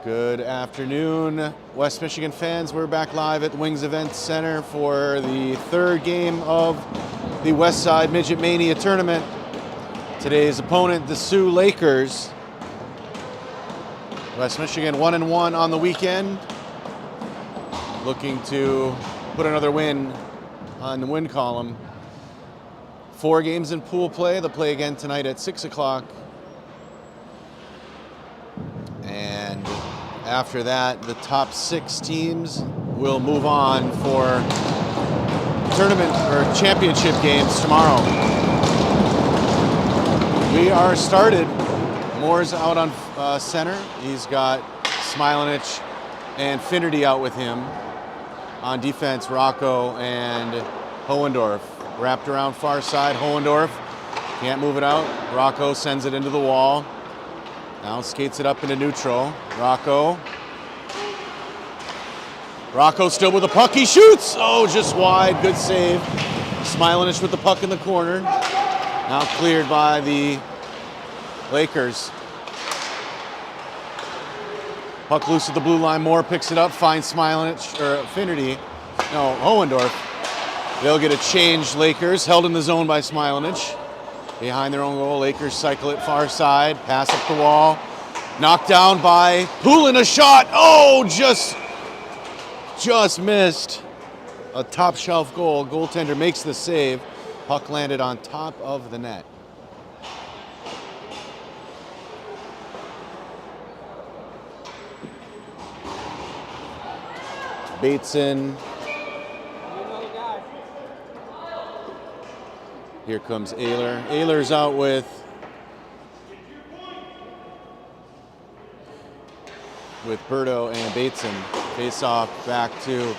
Good afternoon, West Michigan fans. We're back live at the Wings Event Center for the third game of the Westside Midget Mania tournament. Today's opponent, the Sioux Lakers. West Michigan 1-1 on the weekend, looking to put another win on the win column. 4 games in pool play. They'll play again tonight at 6 o'clock. And after that, the top 6 teams will move on for tournament or championship games tomorrow. We are started. Moore's out on center. He's got Smilanich and Finnerty out with him. On defense, Rocco and Hohendorf. Wrapped around far side, Hohendorf can't move it out. Rocco sends it into the wall. Now skates it up into neutral. Rocco still with the puck. He shoots! Oh, just wide. Good save. Smilanich with the puck in the corner. Now cleared by the Lakers. Puck loose at the blue line. Moore picks it up, finds Smilanich, or Finnerty. No, Hohendorf. They'll get a change, Lakers. Held in the zone by Smilanich. Behind their own goal, Lakers cycle it far side. Pass up the wall. Knocked down by Poulin, a shot. Oh, just missed. A top shelf goal. Goaltender makes the save. Puck landed on top of the net. Bateson. Here comes Ayler. Ayler's out with Berto and Bateson. Face off back to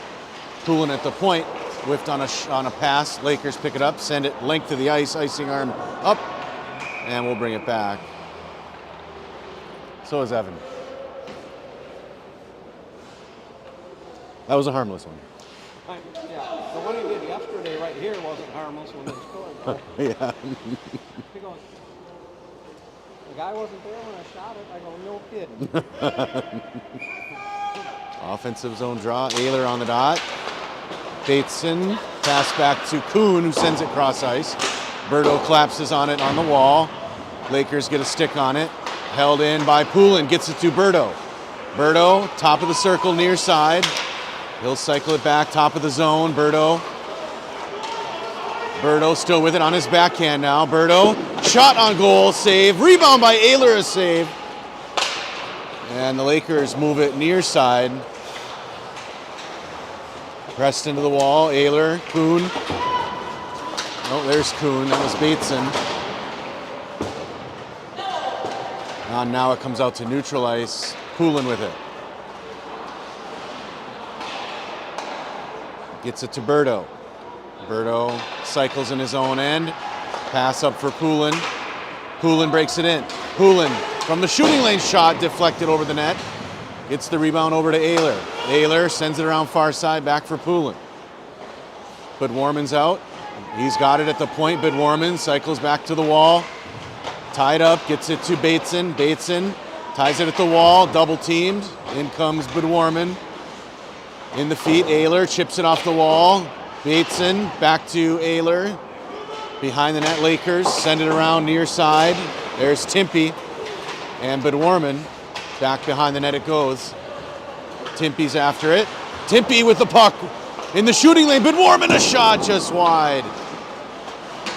Poulin at the point. Whiffed on a pass. Lakers pick it up, send it length to the ice, icing arm up, and we'll bring it back. So is Evan. That was a harmless one. Yeah, the one he did yesterday right here wasn't harmless when he scored. Yeah. He goes, the guy wasn't there when I shot it. I go, no kidding. Offensive zone draw. Ayler on the dot. Bateson, pass back to Kuhn, who sends it cross ice. Berto collapses on it on the wall. Lakers get a stick on it. Held in by Poulin, gets it to Berto. Berto, top of the circle, near side. He'll cycle it back, top of the zone. Berto still with it on his backhand now. Berto, shot on goal, save. Rebound by Ayler, a save. And the Lakers move it near side. Pressed into the wall, Ayler, Kuhn. Oh, there's Kuhn, that was Bateson. Now it comes out to neutral ice. Poulin with it. Gets it to Berto. Berto cycles in his own end. Pass up for Poulin. Poulin breaks it in. Poulin from the shooting lane shot deflected over the net. Gets the rebound over to Ayler. Ayler sends it around far side back for Poulin. Bedwarman's out. He's got it at the point. Bedwarman cycles back to the wall. Tied up, gets it to Bateson. Bateson ties it at the wall, double teamed. In comes Bedwarman. In the feet, Ayler chips it off the wall. Bateson back to Ayler. Behind the net, Lakers send it around near side. There's Timpy and Bedwarman. Back behind the net it goes. Timpy's after it. Timpy with the puck in the shooting lane. Bedwarman, a shot just wide.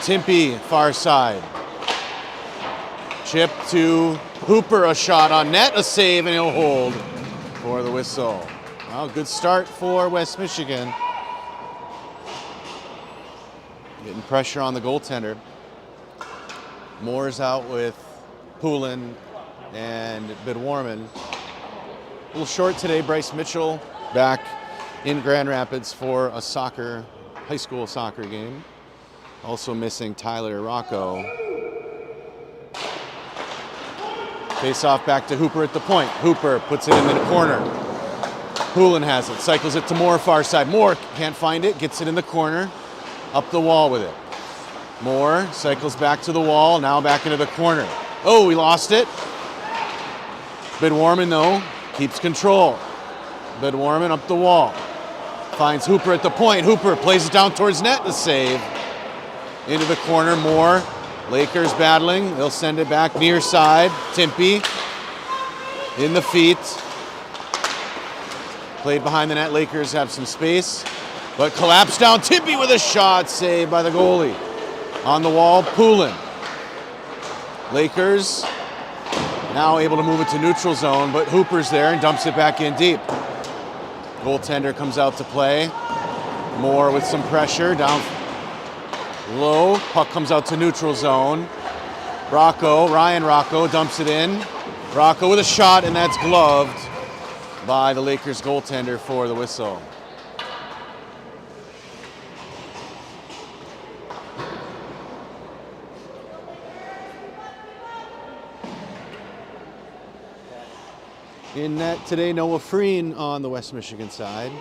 Timpy far side. Chip to Hooper, a shot on net, a save, and he'll hold for the whistle. Well, good start for West Michigan. Getting pressure on the goaltender. Moore's out with Poulin and Bedwarman. A little short today. Bryce Mitchell back in Grand Rapids for a high school soccer game. Also missing Tyler Rocco. Face off back to Hooper at the point. Hooper puts it in the corner. Poulin has it, cycles it to Moore far side. Moore can't find it, gets it in the corner, up the wall with it. Moore cycles back to the wall, now back into the corner. Oh, we lost it. Bedwarman though, keeps control. Bedwarman up the wall. Finds Hooper at the point. Hooper plays it down towards net. The save. Into the corner. Moore. Lakers battling. They'll send it back near side. Timpey in the feet. Played behind the net. Lakers have some space. But collapse down. Timpey with a shot. Saved by the goalie. On the wall, Poulin. Lakers now able to move it to neutral zone, but Hooper's there and dumps it back in deep. Goaltender comes out to play. Moore with some pressure, down low. Puck comes out to neutral zone. Ryan Rocco dumps it in. Rocco with a shot, and that's gloved by the Lakers goaltender for the whistle. In net today, Noah Freen on the West Michigan side.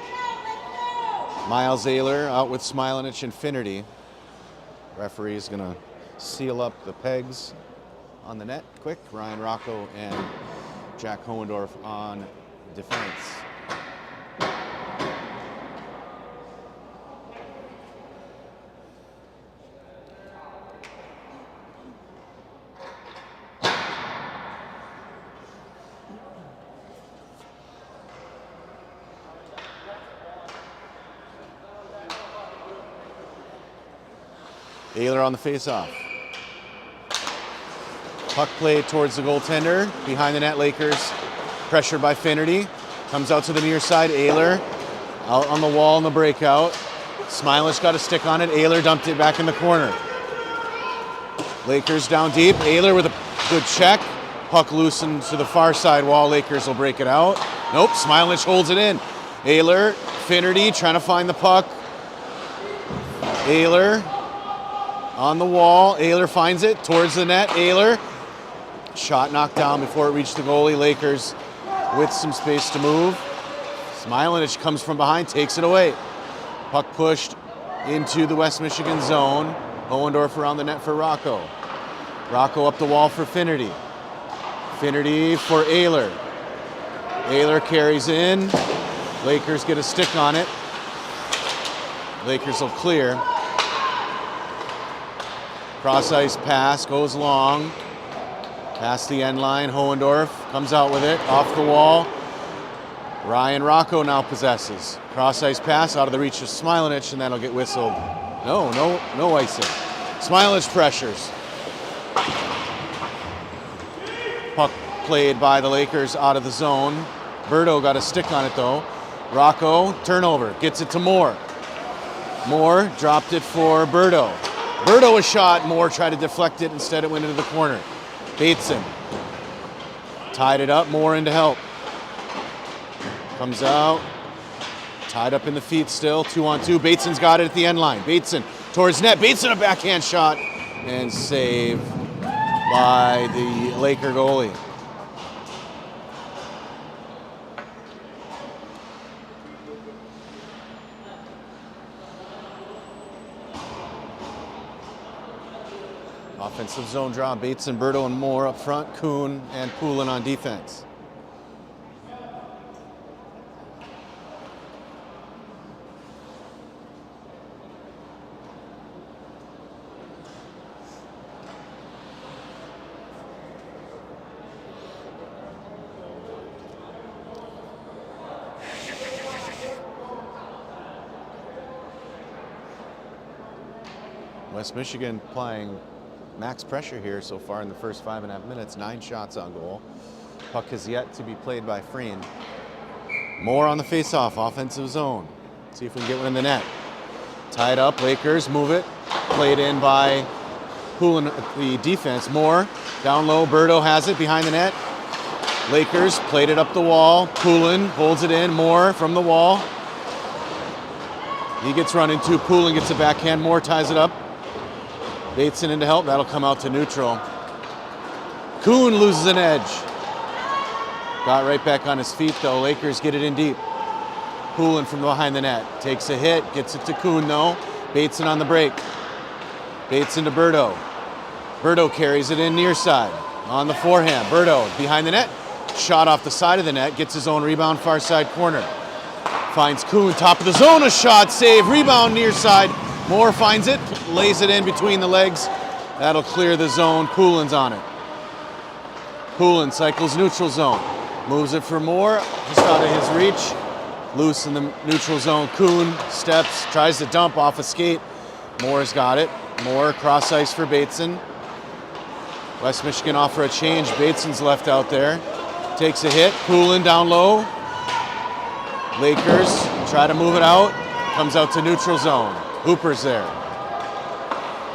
Miles Ayler out with Smilanich and Finnerty. Referee is going to seal up the pegs on the net quick. Ryan Rocco and Jack Hohendorf on defense. Ayler on the face-off. Puck played towards the goaltender. Behind the net, Lakers pressured by Finnerty. Comes out to the near side. Ayler out on the wall in the breakout. Smilich got a stick on it. Ayler dumped it back in the corner. Lakers down deep. Ayler with a good check. Puck loosened to the far side wall. Lakers will break it out. Nope, Smilich holds it in. Ayler, Finnerty trying to find the puck. Ayler on the wall. Ayler finds it towards the net. Ayler. Shot knocked down before it reached the goalie. Lakers with some space to move. Smilanich comes from behind, takes it away. Puck pushed into the West Michigan zone. Hohendorf around the net for Rocco. Rocco up the wall for Finnerty. Finnerty for Ayler. Ayler carries in. Lakers get a stick on it. Lakers will clear. Cross ice pass goes long. Past the end line. Hohendorf comes out with it. Off the wall. Ryan Rocco now possesses. Cross ice pass out of the reach of Smilanich, and that'll get whistled. No icing. Smilanich pressures. Puck played by the Lakers out of the zone. Berto got a stick on it though. Rocco, turnover, gets it to Moore. Moore dropped it for Berto. Berto a shot, Moore tried to deflect it, instead it went into the corner. Bateson tied it up, Moore in to help. Comes out, tied up in the feet still, 2-on-2. Bateson's got it at the end line. Bateson towards net, Bateson a backhand shot, and saved by the Laker goalie. Offensive zone draw, Bateson, Berto, and Moore up front, Kuhn and Poulin on defense. West Michigan applying max pressure here so far in the first 5.5 minutes. 9 shots on goal. Puck has yet to be played by Freen. Moore on the face-off, offensive zone. See if we can get one in the net. Tied up, Lakers move it. Played in by Poulin, the defense. Moore down low, Berto has it behind the net. Lakers played it up the wall. Poulin holds it in. Moore from the wall. He gets run into. Poulin gets a backhand. Moore ties it up. Bateson in to help. That'll come out to neutral. Kuhn loses an edge. Got right back on his feet though. Lakers get it in deep. Poulin from behind the net. Takes a hit. Gets it to Kuhn though. Bateson on the break. Bateson to Berto. Berto carries it in near side. On the forehand. Berto behind the net. Shot off the side of the net, gets his own rebound, far side corner. Finds Kuhn, top of the zone, a shot, save, rebound near side. Moore finds it, lays it in between the legs. That'll clear the zone. Poulin's on it. Poulin cycles neutral zone. Moves it for Moore, just out of his reach. Loose in the neutral zone. Kuhn steps, tries to dump off a skate. Moore's got it. Moore cross ice for Bateson. West Michigan offer a change. Bateson's left out there. Takes a hit. Poulin down low. Lakers try to move it out. Comes out to neutral zone. Hooper's there.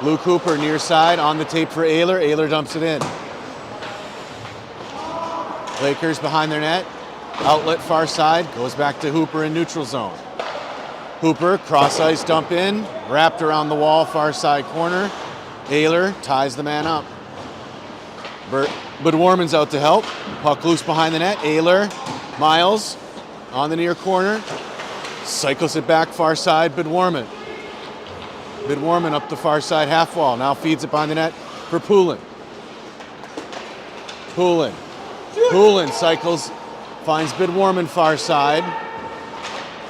Luke Hooper near side on the tape for Ayler. Ayler dumps it in. Lakers behind their net. Outlet far side. Goes back to Hooper in neutral zone. Hooper cross ice dump in. Wrapped around the wall far side corner. Ayler ties the man up. But Warman's out to help. Puck loose behind the net. Ayler, Miles on the near corner. Cycles it back far side. Bidwarman. Bidwarman up the far side half wall. Now feeds it behind the net for Poulin. Poulin cycles, finds Bidwarman far side.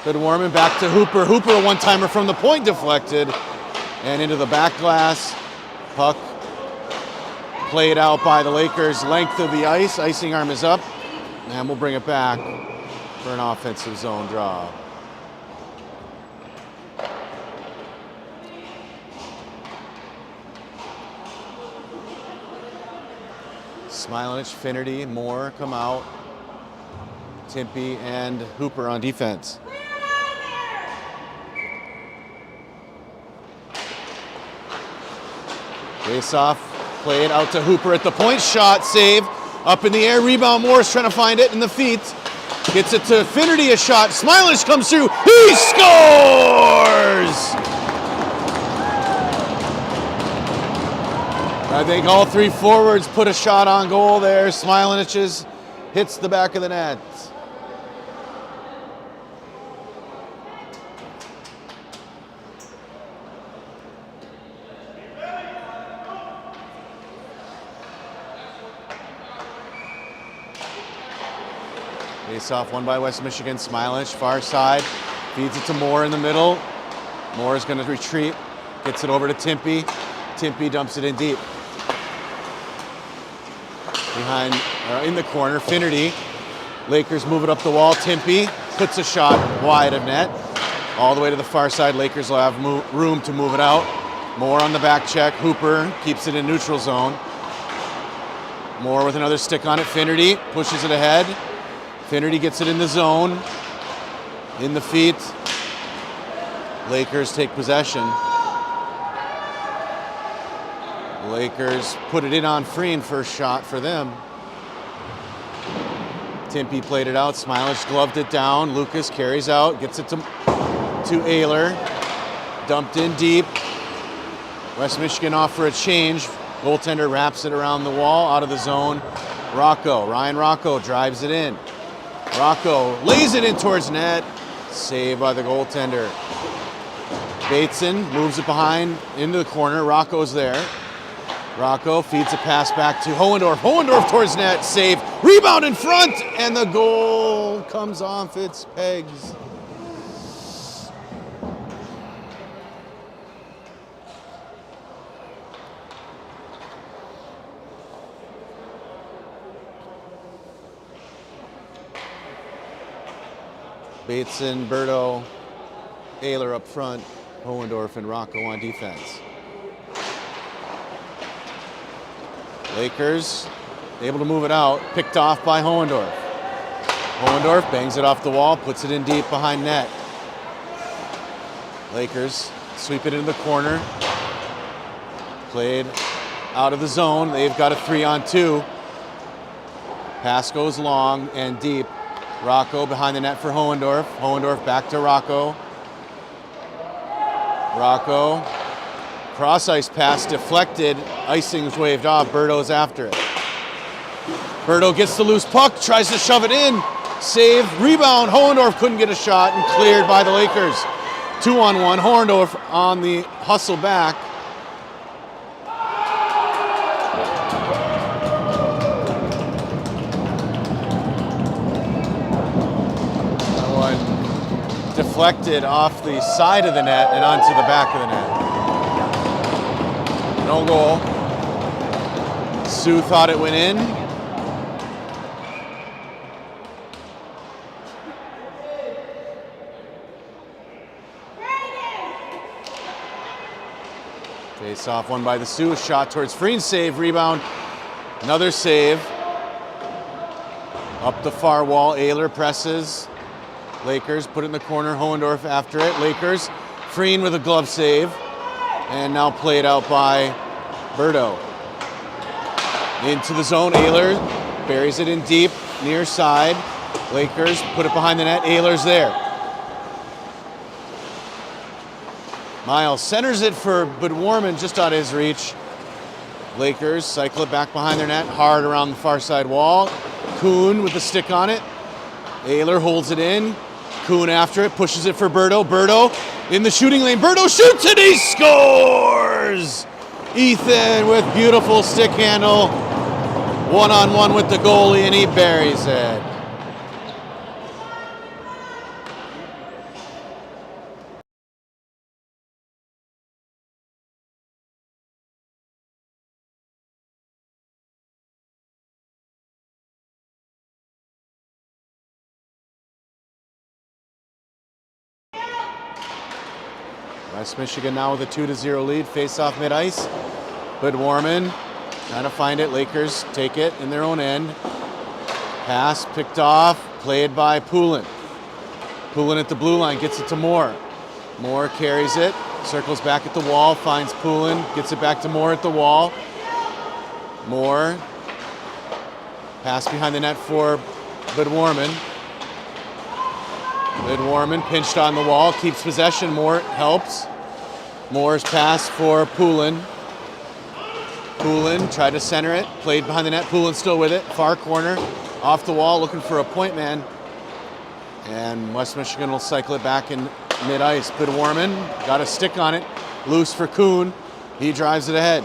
Bidwarman back to Hooper. Hooper, a one-timer from the point, deflected. And into the back glass. Puck played out by the Lakers, length of the ice. Icing arm is up, and we'll bring it back for an offensive zone draw. Smilinich, Finnerty, Moore come out. Timpy and Hooper on defense. Face-off. Played out to Hooper at the point, shot, save, up in the air, rebound, Morris trying to find it in the feet. Gets it to Finnerty, a shot, Smilinich comes through, he scores! I think all three forwards put a shot on goal there. Smilinich hits the back of the net. Face-off won by West Michigan. Smilinich, far side, feeds it to Moore in the middle. Moore is going to retreat, gets it over to Timpy. Timpy dumps it in deep. Behind, in the corner, Finnerty. Lakers move it up the wall. Timpy puts a shot wide of net. All the way to the far side. Lakers will have room to move it out. Moore on the back check. Hooper keeps it in neutral zone. Moore with another stick on it. Finnerty pushes it ahead. Finnerty gets it in the zone, in the feet. Lakers take possession. Lakers put it in on Freen, first shot for them. Timpy played it out, Smilinich gloved it down. Lucas carries out, gets it to Ayler. Dumped in deep. West Michigan off for a change. Goaltender wraps it around the wall, out of the zone. Ryan Rocco drives it in. Rocco lays it in towards net. Saved by the goaltender. Bateson moves it behind into the corner. Rocco's there. Rocco feeds a pass back to Hohendorf. Hohendorf towards net. Save. Rebound in front. And the goal comes off its pegs. Bateson, Berto, Ayler up front, Hohendorf and Rocco on defense. Lakers able to move it out, picked off by Hohendorf. Hohendorf bangs it off the wall, puts it in deep behind net. Lakers sweep it into the corner. Played out of the zone. They've got a 3-on-2. Pass goes long and deep. Rocco behind the net for Hohendorf. Hohendorf back to Rocco. Rocco. Cross ice pass deflected. Icing's waved off. Berto's after it. Berto gets the loose puck, tries to shove it in. Save, rebound. Hohendorf couldn't get a shot and cleared by the Lakers. 2-on-1. Hohendorf on the hustle back. deflected off the side of the net and onto the back of the net. No goal. Sioux thought it went in. Face off won by the Sioux. Shot towards Freen's save. Rebound. Another save. Up the far wall. Ayler presses. Lakers put it in the corner. Hohendorf after it. Lakers. Freen with a glove save. And now played out by Berto. Into the zone. Ayler buries it in deep. Near side. Lakers put it behind the net. Ayler's there. Miles centers it for Budwarman just out of his reach. Lakers cycle it back behind their net, hard around the far side wall. Kuhn with the stick on it. Ayler holds it in. Kuhn after it, pushes it for Berto. Berto in the shooting lane. Berto shoots and he scores! Ethan with beautiful stick handle. One-on-one with the goalie and he buries it. West Michigan now with a 2-0 lead. Face off mid-ice. Budwarman trying to find it. Lakers take it in their own end. Pass picked off. Played by Poulin. Poulin at the blue line. Gets it to Moore. Moore carries it. Circles back at the wall. Finds Poulin. Gets it back to Moore at the wall. Moore. Pass behind the net for Budwarman. Budwarman pinched on the wall, keeps possession. Moore helps. Moore's pass for Poulin. Poulin tried to center it, played behind the net. Poulin still with it, far corner, off the wall, looking for a point man. And West Michigan will cycle it back in mid-ice. Budwarman got a stick on it, loose for Kuhn. He drives it ahead.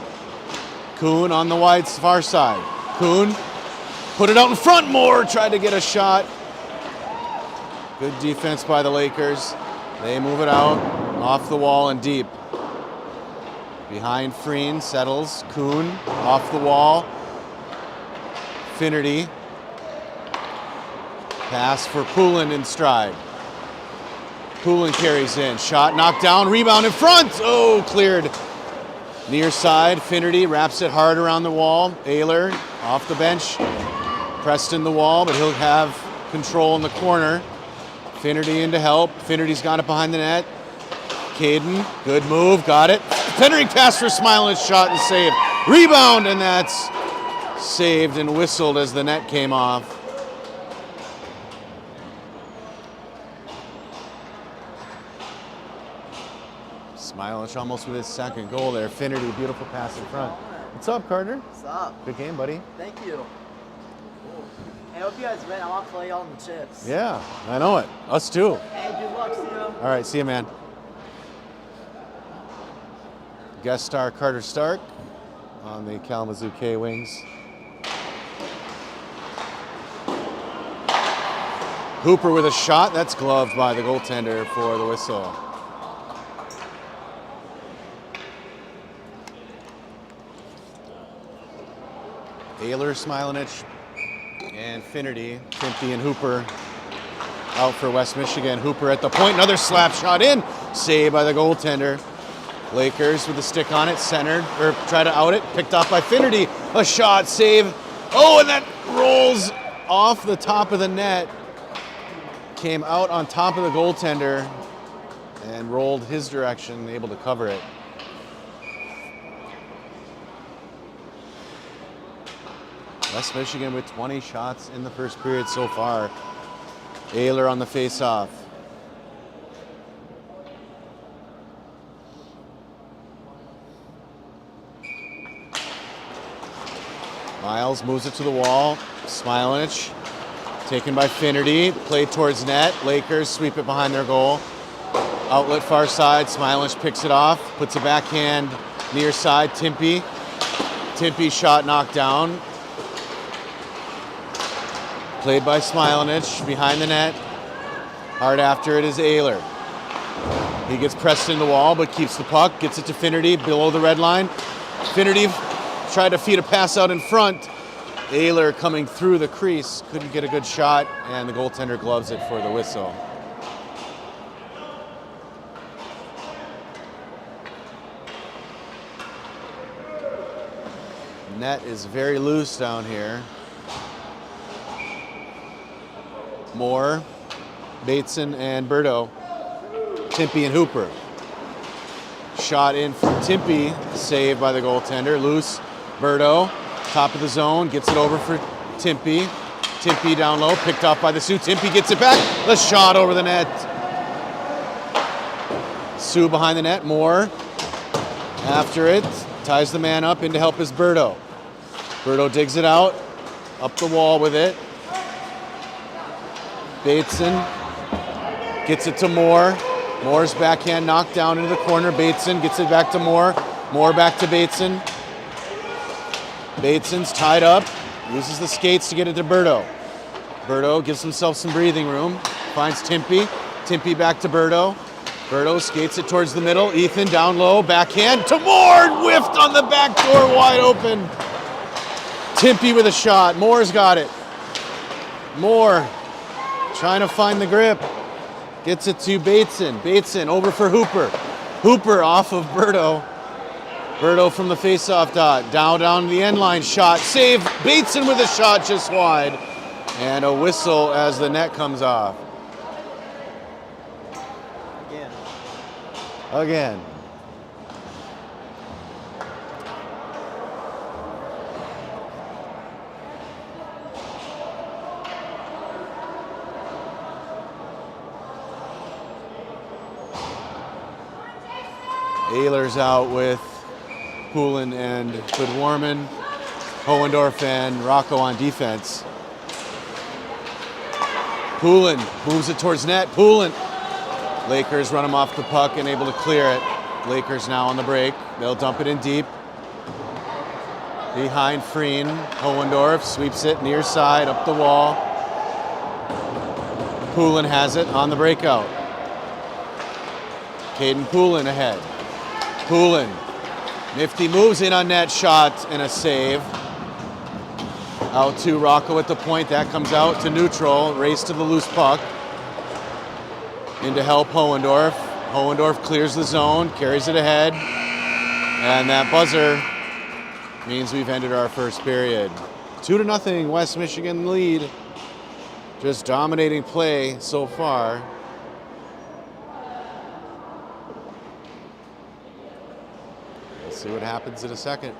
Kuhn on the wide far side. Kuhn put it out in front. Moore tried to get a shot. Good defense by the Lakers. They move it out, off the wall and deep. Behind Freen, settles. Kuhn, off the wall. Finnerty. Pass for Poulin in stride. Poulin carries in. Shot knocked down, rebound in front. Oh, cleared. Near side, Finnerty wraps it hard around the wall. Ayler off the bench. Pressed in the wall, but he'll have control in the corner. Finnerty in to help. Finnerty's got it behind the net. Caden, good move, got it. Finnerty pass for Smilin's shot and save. Rebound, and that's saved and whistled as the net came off. Smilin almost with his second goal there. Finnerty, beautiful pass in front. What's up, Carter? What's up? Good game, buddy. Thank you. Hey, I hope you guys win. I want to play on the chips. Yeah, I know it. Us too. Hey, good luck, see you. All right, see you, man. Guest star Carter Stark on the Kalamazoo K-Wings. Hooper with a shot. That's gloved by the goaltender for the whistle. Ayler, Smilinich, and Finnerty. Finty and Hooper out for West Michigan. Hooper at the point. Another slap shot in. Saved by the goaltender. Lakers with the stick on it, centered, or try to out it, picked off by Finnerty. A shot, save. Oh, and that rolls off the top of the net. Came out on top of the goaltender and rolled his direction, able to cover it. West Michigan with 20 shots in the first period so far. Ayler on the face-off. Miles moves it to the wall. Smilinich taken by Finnerty. Played towards net. Lakers sweep it behind their goal. Outlet far side. Smilinich picks it off. Puts a backhand near side. Timpey. Timpey shot knocked down. Played by Smilinich behind the net. Hard after it is Ayler. He gets pressed in the wall, but keeps the puck, gets it to Finnerty below the red line. Finnerty tried to feed a pass out in front. Ayler coming through the crease, couldn't get a good shot, and the goaltender gloves it for the whistle. Net is very loose down here. Moore, Bateson, and Berto. Timpy and Hooper. Shot in from Timpy, saved by the goaltender. Loose, Berto, top of the zone, gets it over for Timpy. Timpy down low, picked off by the Sioux. Timpy gets it back, the shot over the net. Sioux behind the net, Moore after it, ties the man up in to help is Berto. Berto digs it out, up the wall with it. Bateson gets it to Moore. Moore's backhand knocked down into the corner. Bateson gets it back to Moore. Moore back to Bateson. Bateson's tied up. Uses the skates to get it to Berto. Berto gives himself some breathing room. Finds Timpy. Timpy back to Berto. Berto skates it towards the middle. Ethan down low. Backhand to Moore. Whiffed on the back door, wide open. Timpy with a shot. Moore's got it. Moore trying to find the grip. Gets it to Bateson. Bateson over for Hooper. Hooper off of Berto. Berto from the faceoff dot. Down to the end line. Shot. Save. Bateson with a shot just wide. And a whistle as the net comes off. Again. Ayler's out with Poulin and Goodwarman. Hohendorf and Rocco on defense. Poulin moves it towards net. Poulin. Lakers run him off the puck and able to clear it. Lakers now on the break. They'll dump it in deep. Behind Freen. Hohendorf sweeps it near side up the wall. Poulin has it on the breakout. Caden Poulin ahead. Poulin. Nifty moves in on net, shot and a save. Out to Rocco at the point. That comes out to neutral. Race to the loose puck. In to help Hohendorf. Hohendorf clears the zone, carries it ahead. And that buzzer means we've ended our first period. 2-0 West Michigan lead. Just dominating play so far. We'll see what happens in a second.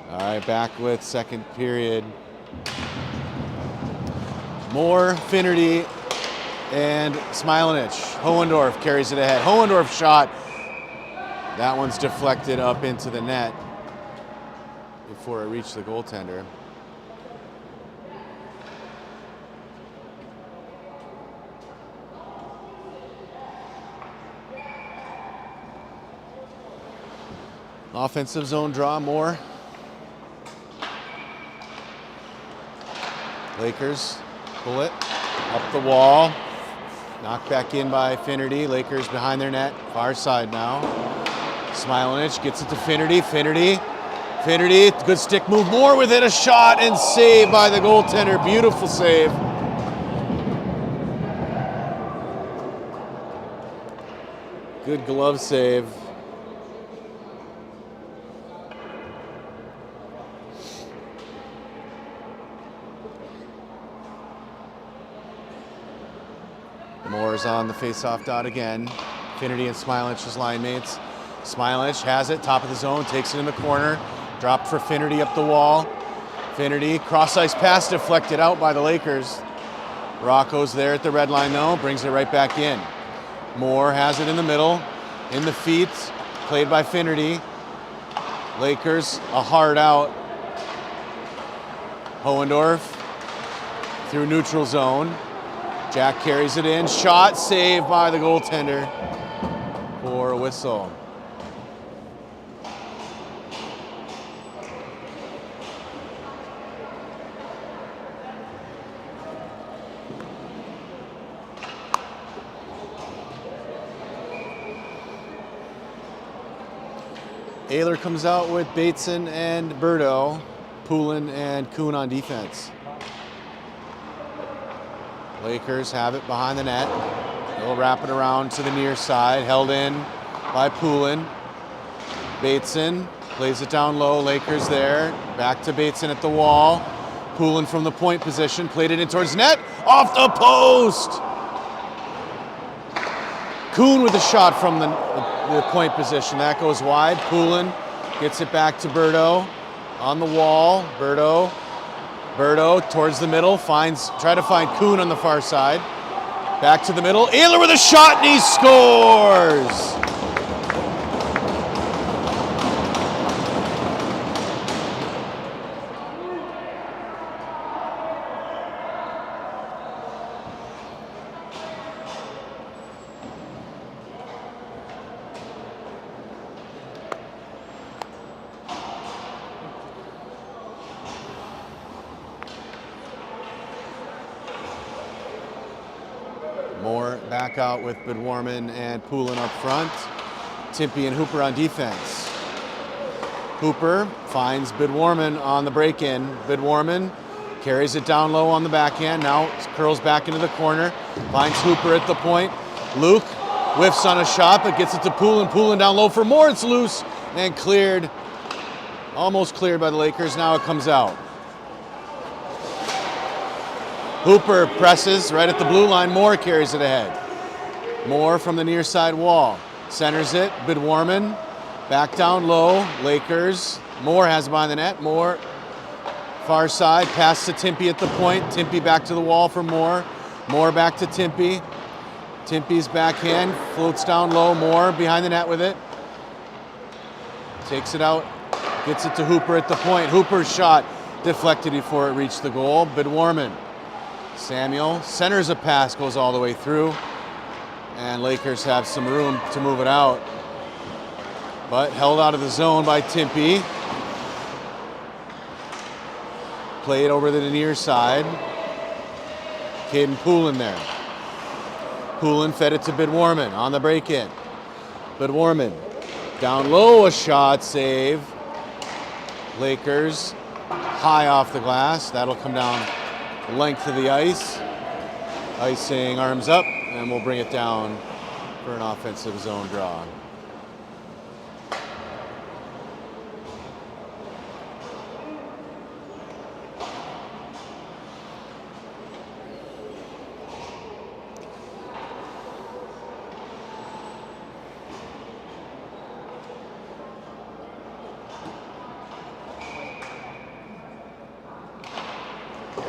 All right, back with second period. Moore, Finnerty, and Smilanich. Hohendorf carries it ahead. Hohendorf shot. That one's deflected up into the net before it reached the goaltender. Offensive zone draw, Moore. Lakers pull it up the wall. Knocked back in by Finnerty. Lakers behind their net. Far side now. Smilanich gets it to Finnerty. Finnerty, good stick move. Moore with it, a shot and save by the goaltender. Beautiful save. Good glove save. Moore's on the face-off dot again. Finnerty and Smilanich as line mates. Smilanich has it, top of the zone, takes it in the corner. Dropped for Finnerty up the wall. Finnerty, cross-ice pass deflected out by the Lakers. Rocco's there at the red line though, brings it right back in. Moore has it in the middle, in the feet, played by Finnerty. Lakers, a hard out. Hohendorf through neutral zone. Jack carries it in, shot saved by the goaltender for a whistle. Ayler comes out with Bateson and Berto, Poulin and Kuhn on defense. Lakers have it behind the net. They'll wrap it around to the near side, held in by Poulin. Bateson plays it down low, Lakers there. Back to Bateson at the wall. Poulin from the point position, played it in towards net, off the post! Kuhn with a shot from the point position, that goes wide. Poulin gets it back to Berto on the wall. Berto towards the middle, try to find Kuhn on the far side. Back to the middle, Ayler with a shot and he scores! Moore back out with Bidwarman and Poulin up front. Timpey and Hooper on defense. Hooper finds Bidwarman on the break-in. Bidwarman carries it down low on the backhand. Now curls back into the corner. Finds Hooper at the point. Luke whiffs on a shot but gets it to Poulin. Poulin down low for Moore. It's loose and cleared. Almost cleared by the Lakers. Now it comes out. Hooper presses right at the blue line. Moore carries it ahead. Moore from the near side wall. Centers it. Bidwarman back down low. Lakers. Moore has it behind the net. Moore far side. Pass to Timpey at the point. Timpey back to the wall for Moore. Moore back to Timpey. Timpey's backhand floats down low. Moore behind the net with it. Takes it out. Gets it to Hooper at the point. Hooper's shot deflected before it reached the goal. Bidwarman. Samuel centers a pass, goes all the way through, and Lakers have some room to move it out. But held out of the zone by Timpey. Played over to the near side. Caden Poulin there. Poulin fed it to Bidwarman on the break-in. Bidwarman down low, a shot, save. Lakers high off the glass. That'll come down length of the ice. Icing, arms up, and we'll bring it down for an offensive zone draw.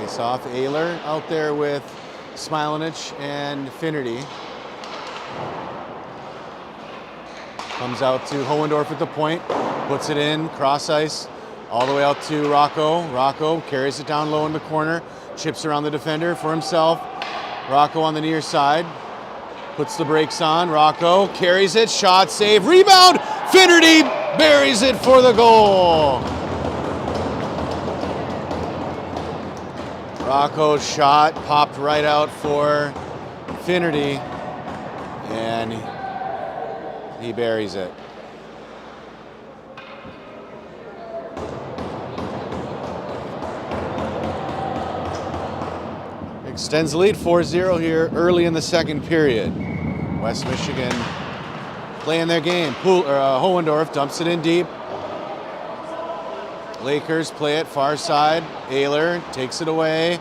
Face off. Ayler out there with Smilanich and Finnerty. Comes out to Hohendorf at the point, puts it in, cross ice, all the way out to Rocco. Rocco carries it down low in the corner, chips around the defender for himself. Rocco on the near side, puts the brakes on. Rocco carries it, shot, save, rebound. Finnerty buries it for the goal. Rocco's shot popped right out for Finnerty, and he buries it. Extends the lead 4-0 here early in the second period. West Michigan playing their game. Hohendorf dumps it in deep. Lakers play it far side. Ayler takes it away.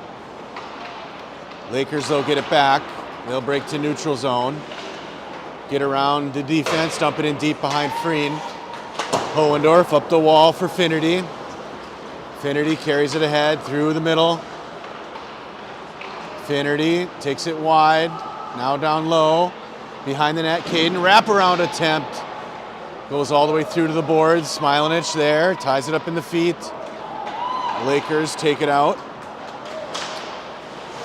Lakers, though, get it back. They'll break to neutral zone. Get around the defense, dump it in deep behind Freen. Hohendorf up the wall for Finnerty. Finnerty carries it ahead through the middle. Finnerty takes it wide, now down low. Behind the net, Caden, wraparound attempt. Goes all the way through to the boards. Smilanich there, ties it up in the feet. Lakers take it out.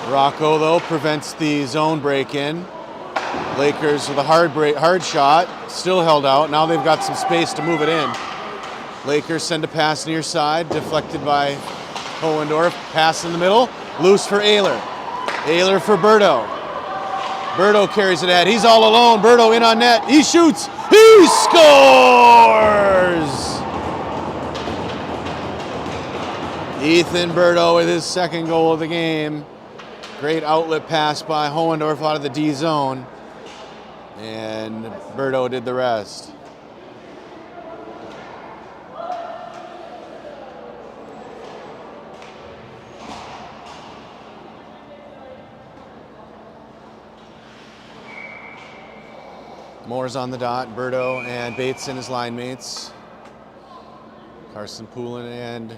Rocco, though, prevents the zone break-in. Lakers with a hard shot, still held out. Now they've got some space to move it in. Lakers send a pass near side, deflected by Hohendorf. Pass in the middle, loose for Ayler. Ayler for Berto. Berto carries it ahead. He's all alone. Berto in on net. He shoots. He scores! Ethan Berto with his second goal of the game. Great outlet pass by Hohendorf out of the D zone. And Berto did the rest. Moore's on the dot. Berto and Bateson as line mates. Carson Poulin and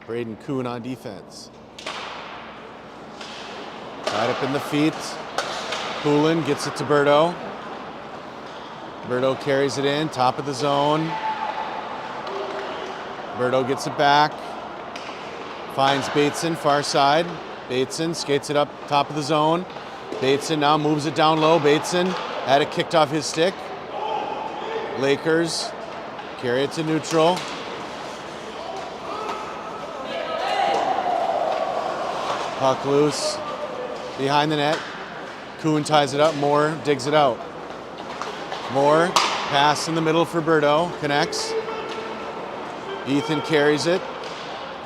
Braden Kuhn on defense. Tied up in the feet. Poulin gets it to Berto. Berto carries it in, top of the zone. Berto gets it back. Finds Bateson, far side. Bateson skates it up, top of the zone. Bateson now moves it down low. Bateson had it kicked off his stick. Lakers carry it to neutral. Puck loose behind the net. Kuhn ties it up. Moore digs it out. Moore, pass in the middle for Berto. Connects. Ethan carries it.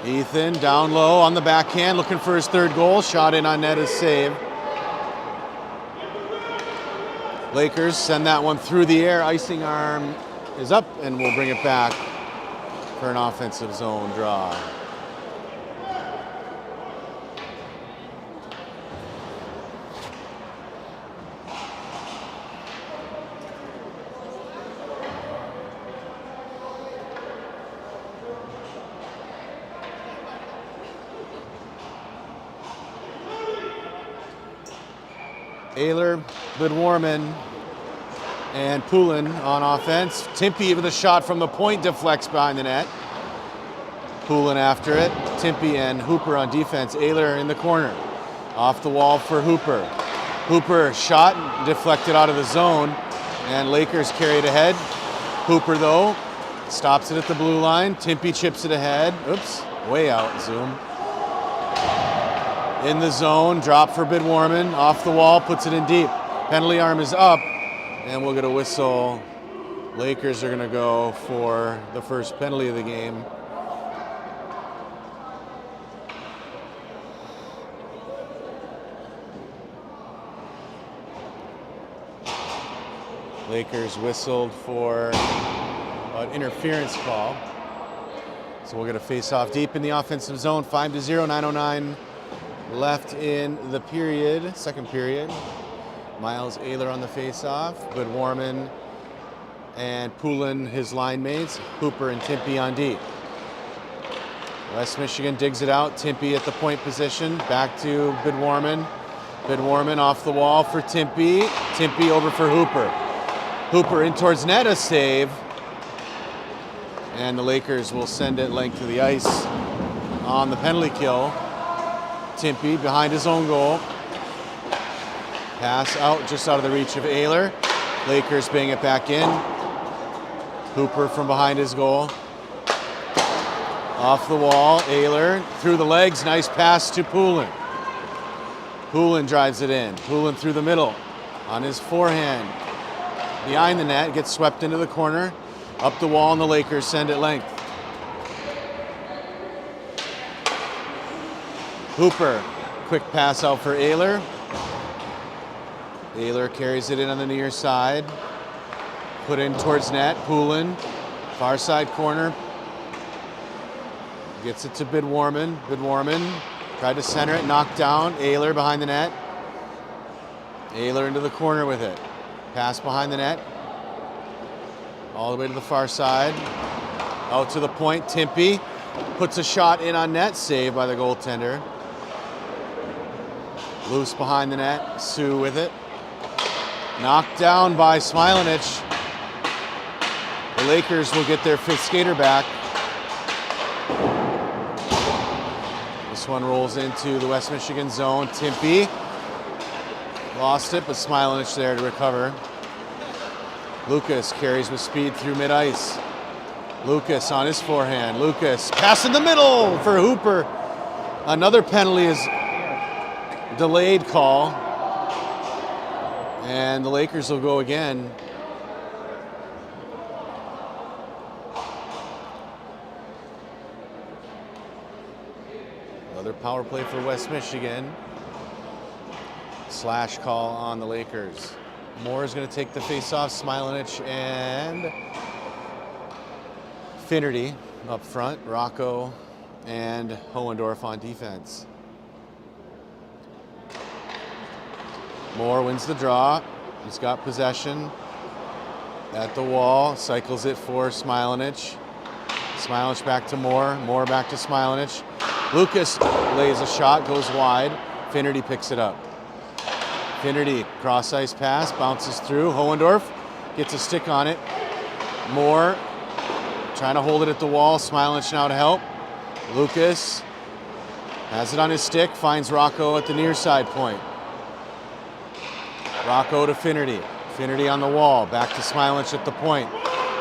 Ethan down low on the backhand, looking for his third goal. Shot in on net is saved. Lakers send that one through the air. Icing arm is up, and we'll bring it back for an offensive zone draw. Ayler, Bidwarman, and Poulin on offense. Timpey with a shot from the point, deflects behind the net. Poulin after it. Timpey and Hooper on defense. Ayler in the corner. Off the wall for Hooper. Hooper shot, deflected out of the zone, and Lakers carry it ahead. Hooper, though, stops it at the blue line. Timpey chips it ahead. Oops, way out, zoom. In the zone, drop for Bidwarman, off the wall, puts it in deep. Penalty arm is up, and we'll get a whistle. Lakers are gonna go for the first penalty of the game. Lakers whistled for an interference call. So we'll get a face-off deep in the offensive zone, 5-0, 9:09 left in the period, second period. Miles Ayler on the face-off, Bidwarman and Poulin his line mates, Hooper and Timpey on D. West Michigan digs it out. Timpey at the point position. Back to Bidwarman. Bidwarman off the wall for Timpey. Timpey over for Hooper. Hooper in towards net, a save. And the Lakers will send it length to the ice on the penalty kill. Timpey behind his own goal. Pass out, just out of the reach of Ayler. Lakers bang it back in. Hooper from behind his goal. Off the wall, Ayler through the legs, nice pass to Poulin. Poulin drives it in. Poulin through the middle on his forehand. Behind the net, gets swept into the corner. Up the wall, and the Lakers send it length. Hooper, quick pass out for Ayler. Ayler carries it in on the near side. Put in towards net, Poulin. Far side corner. Gets it to Bidwarman. Bidwarman tried to center it, knocked down. Ayler behind the net. Ayler into the corner with it. Pass behind the net. All the way to the far side. Out to the point, Timpey puts a shot in on net, saved by the goaltender. Loose behind the net, Sue with it. Knocked down by Smilanich. The Lakers will get their fifth skater back. This one rolls into the West Michigan zone. Timpey lost it, but Smilanich there to recover. Lucas carries with speed through mid-ice. Lucas on his forehand. Lucas pass in the middle for Hooper. Another penalty is delayed call. And the Lakers will go again. Another power play for West Michigan. Slash call on the Lakers. Moore is going to take the face-off. Smilanich and Finnerty up front. Rocco and Hohendorf on defense. Moore wins the draw. He's got possession at the wall. Cycles it for Smilanich. Smilanich back to Moore. Moore back to Smilanich. Lucas lays a shot, goes wide. Finnerty picks it up. Finnerty, cross-ice pass, bounces through. Hohendorf gets a stick on it. Moore trying to hold it at the wall. Smilanich now to help. Lucas has it on his stick, finds Rocco at the near side point. Rocco to Finnerty. Finnerty on the wall, back to Smilanich at the point.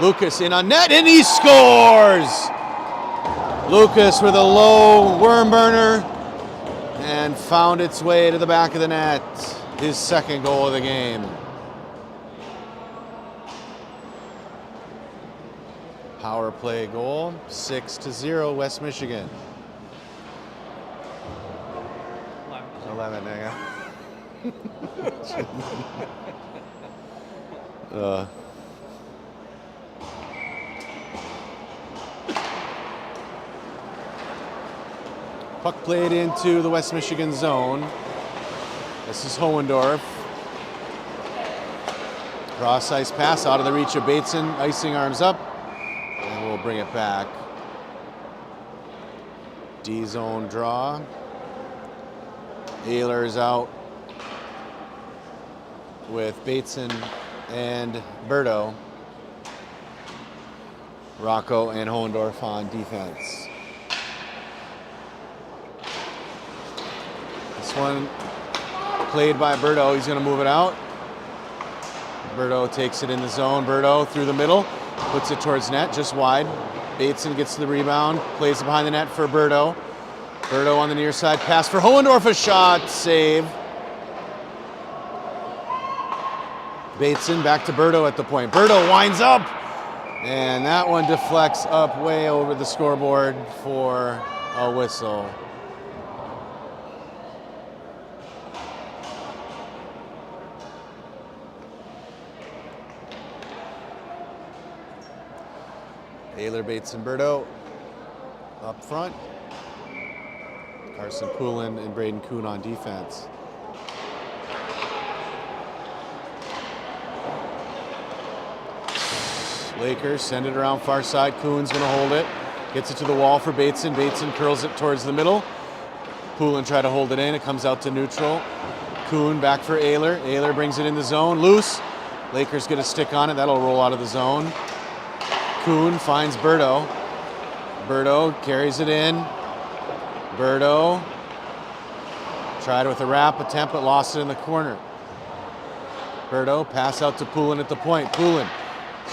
Lucas in on net, and he scores! Lucas with a low worm burner and found its way to the back of the net. His second goal of the game. Power play goal, 6-0 West Michigan. 11, there you go. Puck played into the West Michigan zone. This is Hohendorf. Cross ice pass out of the reach of Bateson. Icing arms up. And we'll bring it back. D-zone draw. Ayler's out with Bateson and Berto. Rocco and Hohendorf on defense. This one played by Berto. He's going to move it out. Berto takes it in the zone. Berto through the middle, puts it towards net, just wide. Bateson gets the rebound, plays it behind the net for Berto. Berto on the near side, pass for Hohendorf, a shot, save. Bateson back to Berto at the point. Berto winds up, and that one deflects up way over the scoreboard for a whistle. Ayler, Bateson, Berto up front. Carson Poulin and Braden Kuhn on defense. Lakers send it around far side. Kuhn's going to hold it. Gets it to the wall for Bateson. Bateson curls it towards the middle. Poulin try to hold it in. It comes out to neutral. Kuhn back for Ayler. Ayler brings it in the zone. Loose. Lakers get a stick on it. That'll roll out of the zone. Kuhn finds Berto. Berto carries it in. Berto tried with a wrap attempt, but lost it in the corner. Berto pass out to Poulin at the point. Poulin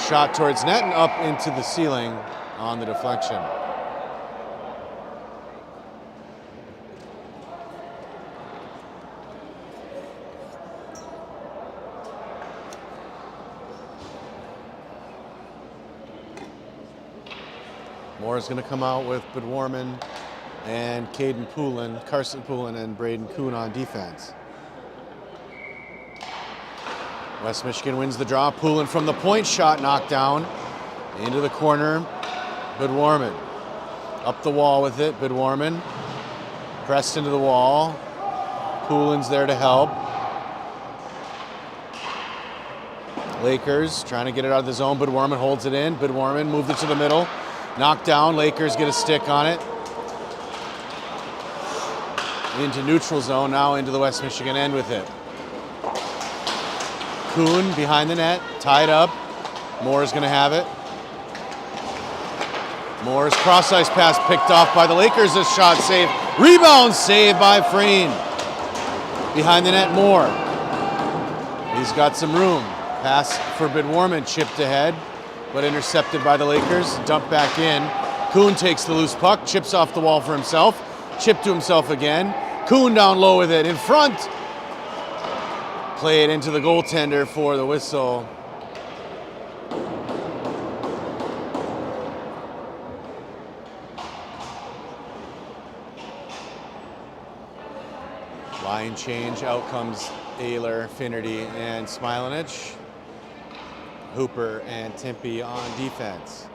shot towards net and up into the ceiling on the deflection. Moore's going to come out with Bedwarman and Caden Poulin, Carson Poulin and Braden Kuhn on defense. West Michigan wins the draw. Poulin from the point, shot knocked down into the corner. Bedwarman up the wall with it. Bedwarman pressed into the wall. Poulin's there to help. Lakers trying to get it out of the zone. Bedwarman holds it in. Bedwarman moved it to the middle. Knocked down. Lakers get a stick on it. Into neutral zone, now into the West Michigan end with it. Kuhn behind the net, tied up. Moore's going to have it. Moore's cross-ice pass picked off by the Lakers. A shot save. Rebound saved by Freen. Behind the net, Moore. He's got some room. Pass for Bedwarman, chipped ahead, but intercepted by the Lakers. Dumped back in. Kuhn takes the loose puck, chips off the wall for himself. Chip to himself again. Kuhn down low with it in front. Play it into the goaltender for the whistle. Line change, out comes Ayler, Finnerty, and Smilanich. Hooper and Timpey on defense.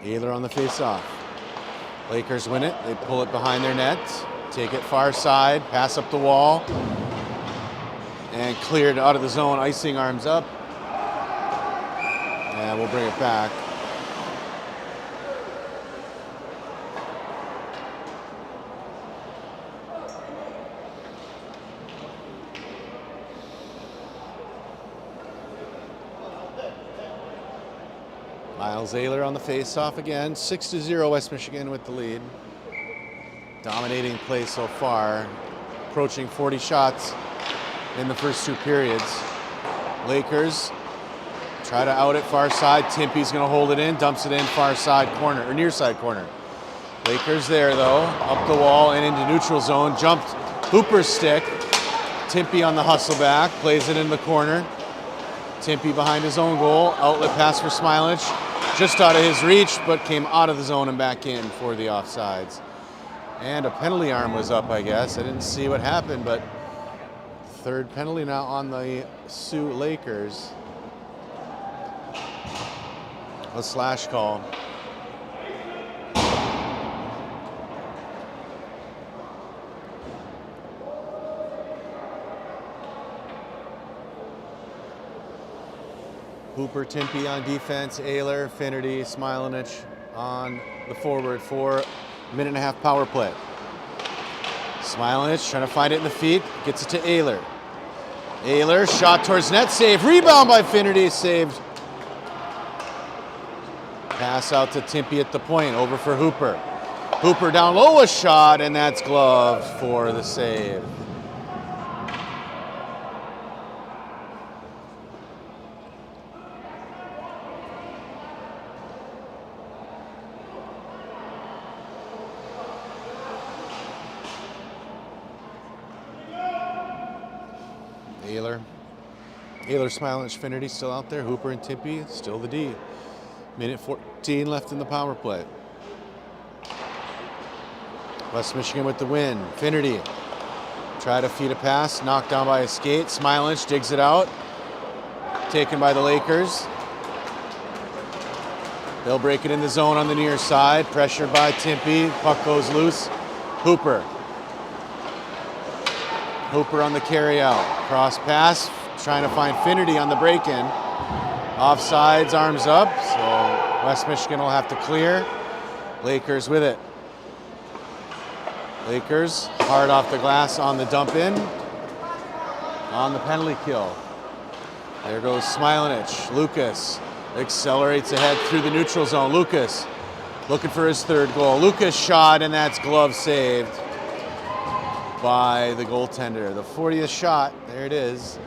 Ayler on the face-off. Lakers win it. They pull it behind their net. Take it far side. Pass up the wall. And cleared out of the zone. Icing arms up. And we'll bring it back. Miles Ayler on the face-off again. 6-0 West Michigan with the lead. Dominating play so far. Approaching 40 shots in the first two periods. Lakers try to out it far side. Timpey's going to hold it in. Dumps it in far side corner, or near side corner. Lakers there though. Up the wall and into neutral zone. Jumped Hooper's stick. Timpey on the hustle back. Plays it in the corner. Timpey behind his own goal. Outlet pass for Smilich. Just out of his reach, but came out of the zone and back in for the offsides. And a penalty arm was up, I guess. I didn't see what happened, but third penalty now on the Sioux Lakers. A slash call. Hooper, Timpey on defense, Ayler, Finnerty, Smilanich on the forward for a minute and a half power play. Smilanich trying to find it in the feet, gets it to Ayler. Ayler, shot towards net, save, rebound by Finnerty, saved. Pass out to Timpey at the point, over for Hooper. Hooper down low, a shot, and that's gloved for the save. Ayler, Smilanich, Finnerty still out there. Hooper and Timpey still the D. Minute 14 left in the power play. West Michigan with the win. Finnerty try to feed a pass, knocked down by a skate. Smilanich digs it out. Taken by the Lakers. They'll break it in the zone on the near side. Pressured by Timpey. Puck goes loose Hooper. Hooper on the carry out. Cross pass, trying to find Finnerty on the break-in. Offsides, arms up, so West Michigan will have to clear. Lakers with it. Lakers hard off the glass on the dump in. On the penalty kill. There goes Smilanich. Lucas accelerates ahead through the neutral zone. Lucas looking for his third goal. Lucas shot, and that's glove saved by the goaltender. The 40th shot, there it is.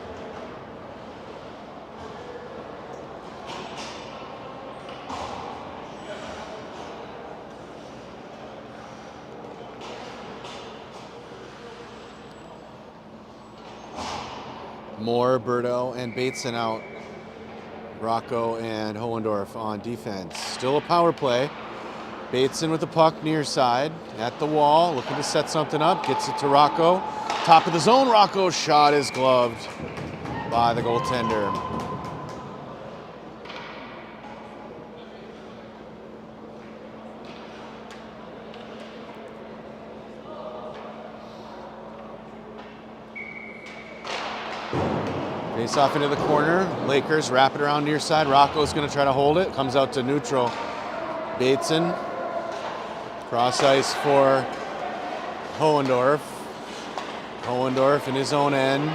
Moore, Berto, and Bateson out. Rocco and Hohendorf on defense. Still a power play. Bateson with the puck near side at the wall, looking to set something up. Gets it to Rocco. Top of the zone. Rocco's shot is gloved by the goaltender. Face off into the corner. Lakers wrap it around near side. Rocco's going to try to hold it. Comes out to neutral. Bateson. Cross ice for Hohendorf. Hohendorf in his own end.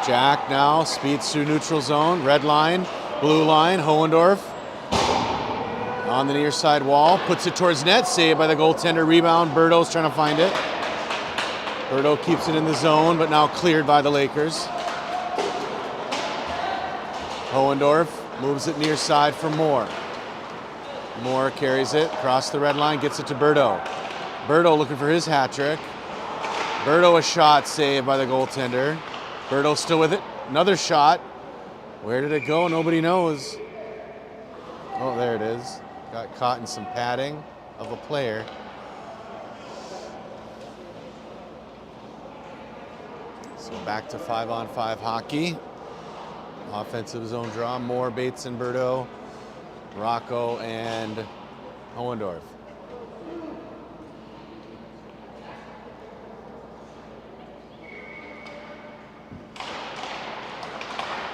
Jack now speeds through neutral zone. Red line, blue line. Hohendorf on the near side wall. Puts it towards net. Saved by the goaltender. Rebound. Berto's trying to find it. Berto keeps it in the zone, but now cleared by the Lakers. Hohendorf moves it near side for Moore. Moore carries it across the red line, gets it to Berto. Berto looking for his hat trick. Berto a shot saved by the goaltender. Berto still with it. Another shot. Where did it go? Nobody knows. Oh, there it is. Got caught in some padding of a player. So back to 5-on-5 hockey. Offensive zone draw. Moore, Bateson, Berto, Rocco, and Hohendorf.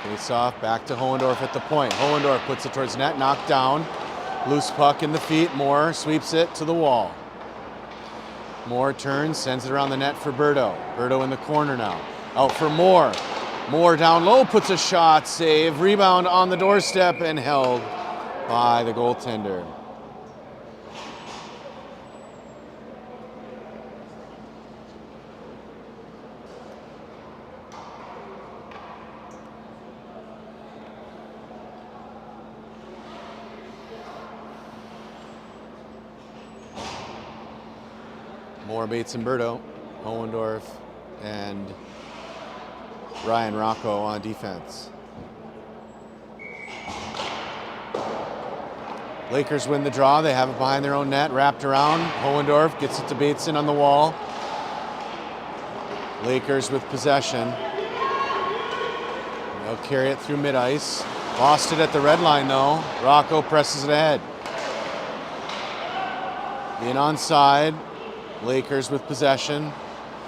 Face off, back to Hohendorf at the point. Hohendorf puts it towards net, knocked down. Loose puck in the feet. Moore sweeps it to the wall. Moore turns, sends it around the net for Berto. Berto in the corner now. Out for Moore. Moore down low, puts a shot, save, rebound on the doorstep, and held by the goaltender. Moore, Bates, and Berto, Hohendorf, and Ryan Rocco on defense. Lakers win the draw. They have it behind their own net, wrapped around. Hohendorf gets it to Bateson on the wall. Lakers with possession. They'll carry it through mid-ice. Lost it at the red line, though. Rocco presses it ahead. In onside. Lakers with possession.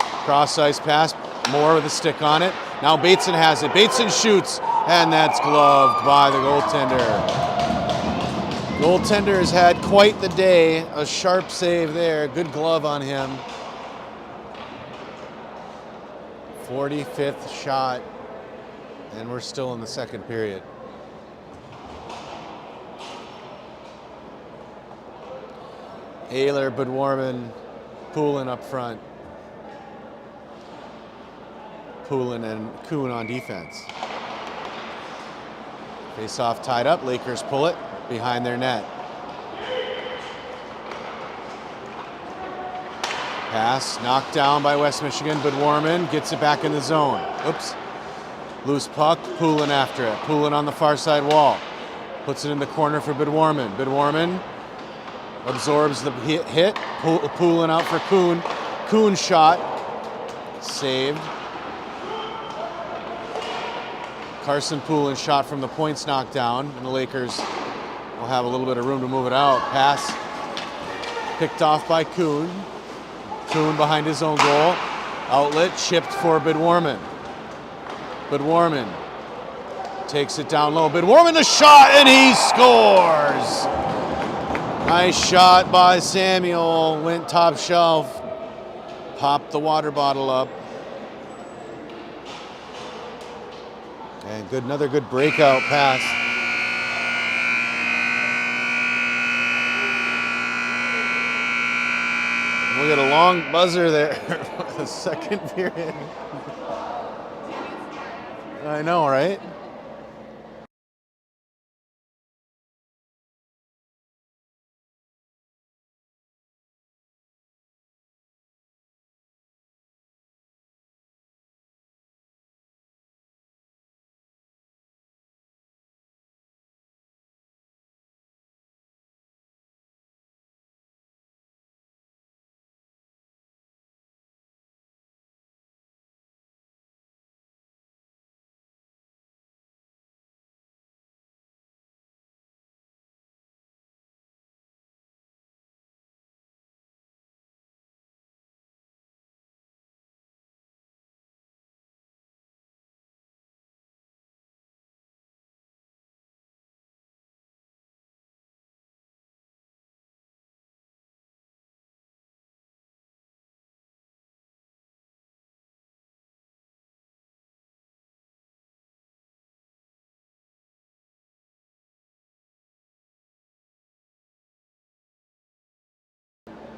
Cross-ice pass. Moore with a stick on it. Now Bateson has it. Bateson shoots, and that's gloved by the goaltender. Goaltender has had quite the day. A sharp save there. Good glove on him. 45th shot, and we're still in the second period. Ayler, Budwarman, Poulin up front. Poulin and Kuhn on defense. Face off tied up. Lakers pull it behind their net. Pass knocked down by West Michigan. Budwarman gets it back in the zone. Oops. Loose puck. Poulin after it. Poulin on the far side wall. Puts it in the corner for Budwarman. Budwarman absorbs the hit. Poulin out for Kuhn. Kuhn shot. Saved. Carson Poulin shot from the points knocked down, and the Lakers will have a little bit of room to move it out. Pass picked off by Kuhn. Kuhn behind his own goal. Outlet chipped for Bidwarman. Bidwarman takes it down low. Bidwarman the shot, and he scores! Nice shot by Samuel. Went top shelf. Popped the water bottle up. And another good breakout pass. We got a long buzzer there for the second period. I know, right?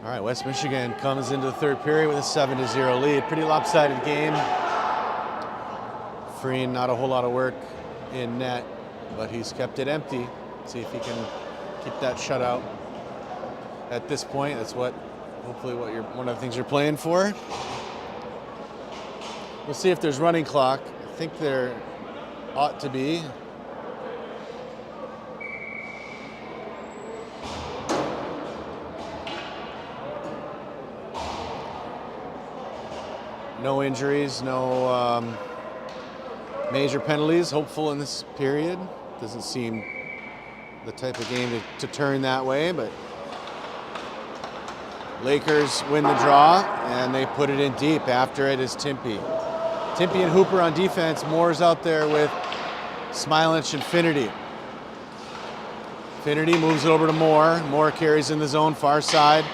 All right, West Michigan comes into the third period with a 7-0 lead. Pretty lopsided game. Freen, not a whole lot of work in net, but he's kept it empty. See if he can keep that shutout. At this point, that's hopefully one of the things you're playing for. We'll see if there's running clock. I think there ought to be. No injuries, no major penalties. Hopeful in this period. Doesn't seem the type of game to turn that way, but Lakers win the draw, and they put it in deep. After it is Timpey. Timpey and Hooper on defense. Moore's out there with Smilich and Finnerty. Finnerty moves it over to Moore. Moore carries in the zone, far side.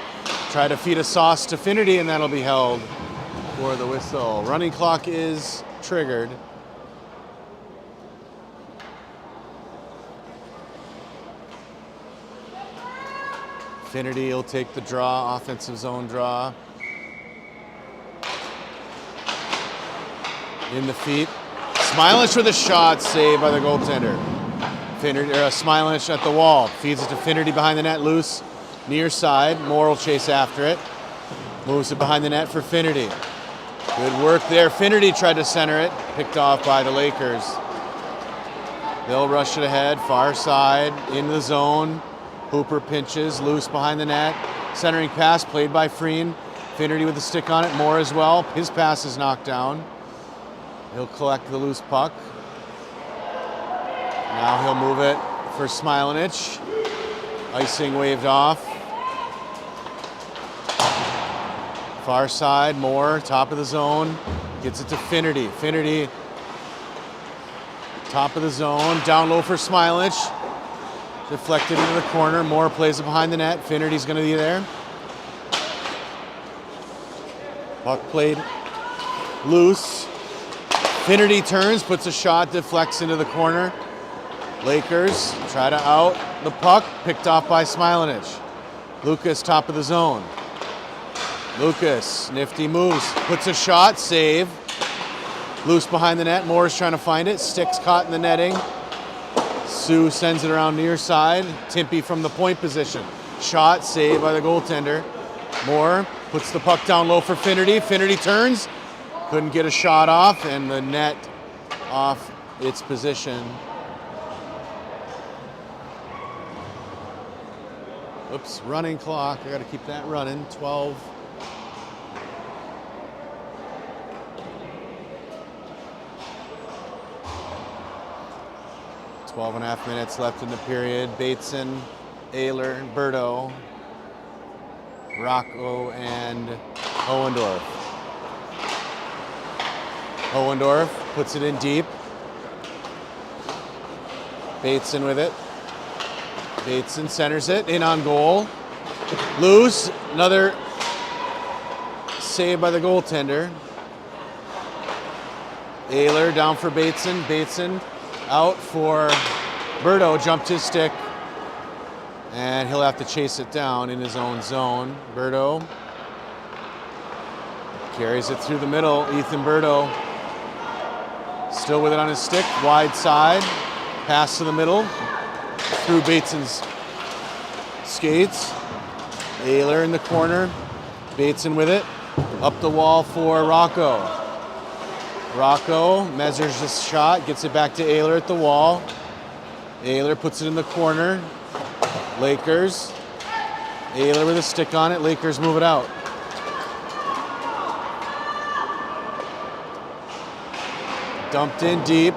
Try to feed a sauce to Finnerty, and that'll be held for the whistle. Running clock is triggered. Finnerty will take the draw, offensive zone draw. In the feet. Smilich with a shot, saved by the goaltender. Smilich at the wall. Feeds it to Finnerty behind the net, loose. Near side. Moore will chase after it. Moves it behind the net for Finnerty. Good work there. Finnerty tried to center it. Picked off by the Lakers. They'll rush it ahead. Far side. Into the zone. Hooper pinches. Loose behind the net. Centering pass played by Freen. Finnerty with the stick on it. Moore as well. His pass is knocked down. He'll collect the loose puck. Now he'll move it for Smilich. Icing waved off. Far side, Moore, top of the zone. Gets it to Finnerty. Finnerty, top of the zone. Down low for Smilich. Deflected into the corner. Moore plays it behind the net. Finnerty's going to be there. Puck played loose. Finnerty turns, puts a shot, deflects into the corner. Lakers try to out the puck, picked off by Smilich. Lucas, top of the zone. Lucas, nifty moves, puts a shot, save. Loose behind the net, Moore's trying to find it. Sticks caught in the netting. Sioux sends it around near side. Timpey from the point position. Shot, saved by the goaltender. Moore puts the puck down low for Finnerty. Finnerty turns, couldn't get a shot off, and the net off its position. Oops, running clock. I got to keep that running. 12. 12.5 minutes left in the period. Bateson, Ayler, Berto, Rocco, and Hohendorf. Hohendorf puts it in deep. Bateson with it. Bateson centers it, in on goal. Loose, another save by the goaltender. Ayler down for Bateson. Bateson out for Berto, jumped his stick. And he'll have to chase it down in his own zone. Berto carries it through the middle. Ethan Berto still with it on his stick, wide side. Pass to the middle, through Bateson's skates. Ayler in the corner, Bateson with it. Up the wall for Rocco. Rocco measures the shot, gets it back to Ayler at the wall. Ayler puts it in the corner. Lakers. Ayler with a stick on it, Lakers move it out. Dumped in deep.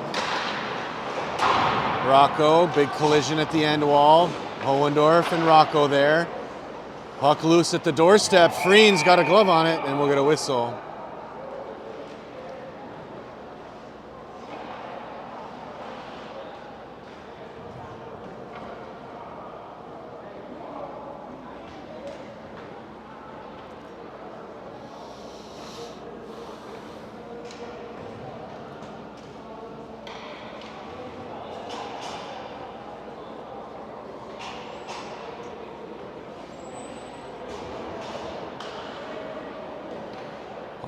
Rocco, big collision at the end wall. Hohendorf and Rocco there. Puck loose at the doorstep. Freen's got a glove on it, and we'll get a whistle.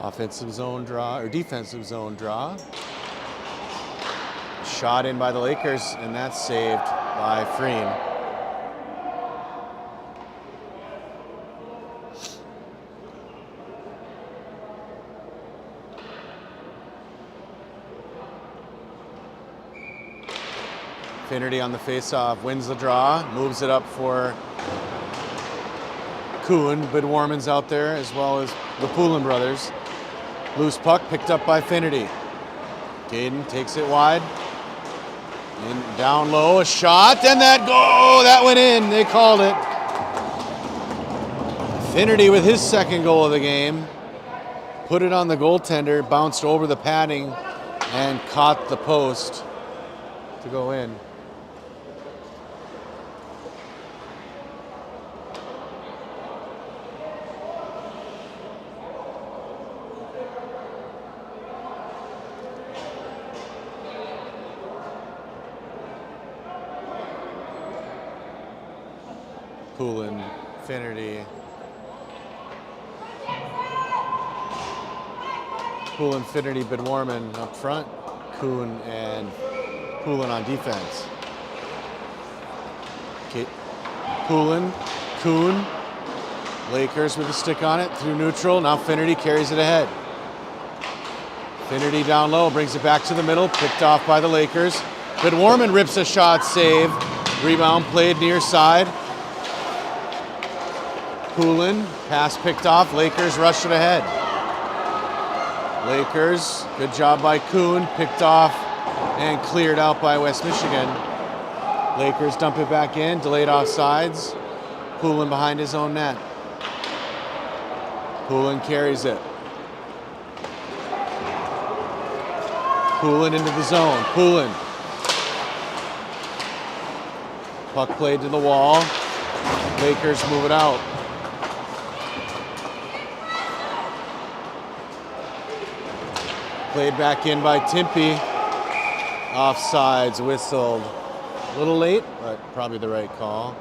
Offensive zone draw, or defensive zone draw. Shot in by the Lakers, and that's saved by Freen. Finnerty on the faceoff, wins the draw, moves it up for Kuhn. Bidwarman's out there, as well as the Poulin brothers. Loose puck picked up by Finnerty. Caden takes it wide. In, down low, a shot, and that goal, that went in. They called it. Finnerty with his second goal of the game. Put it on the goaltender, bounced over the padding, and caught the post to go in. Poulin, Finnerty. Poulin, Finnerty, Bidwarman up front. Kuhn and Poulin on defense. Okay. Poulin, Kuhn. Lakers with a stick on it through neutral. Now Finnerty carries it ahead. Finnerty down low, brings it back to the middle. Picked off by the Lakers. Bidwarman rips a shot, save. Rebound played near side. Poulin, pass picked off, Lakers rush it ahead. Lakers, good job by Kuhn, picked off and cleared out by West Michigan. Lakers dump it back in, delayed offsides. Poulin behind his own net. Poulin carries it. Poulin into the zone, Poulin. Puck played to the wall. Lakers move it out. Played back in by Timpey. Offsides whistled. A little late, but probably the right call.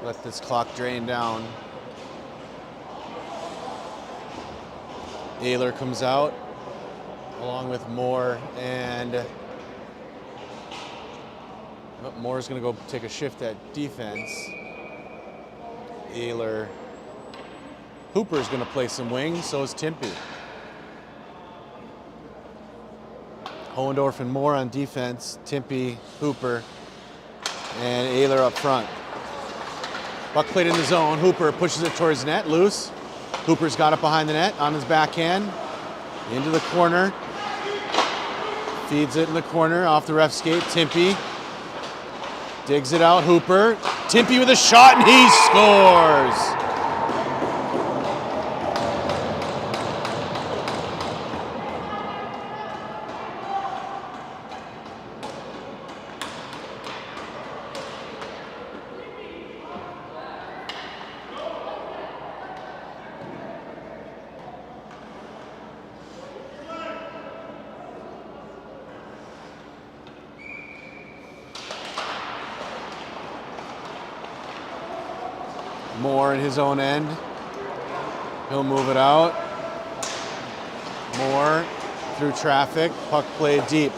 Let this clock drain down. Ayler comes out along with Moore, and Moore's going to go take a shift at defense. Ayler. Hooper's going to play some wing, so is Timpey. Hohendorf and Moore on defense, Timpey, Hooper, and Ayler up front. Puck played in the zone. Hooper pushes it towards net, loose. Hooper's got it behind the net on his backhand. Into the corner. Feeds it in the corner off the ref skate. Timpey digs it out. Hooper. Timpey with a shot, and he scores. Moore in his own end. He'll move it out. Moore through traffic. Puck played deep.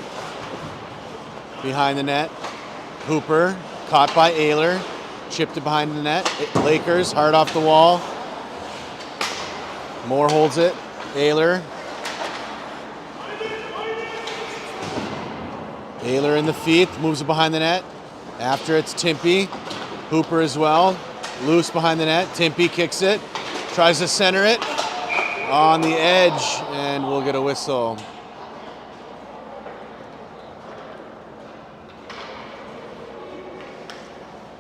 Behind the net. Hooper caught by Ayler. Chipped it behind the net. Lakers hard off the wall. Moore holds it. Ayler. Ayler in the feet. Moves it behind the net. After it's Timpey. Hooper as well. Loose behind the net. Timpey kicks it. Tries to center it. On the edge. And we'll get a whistle.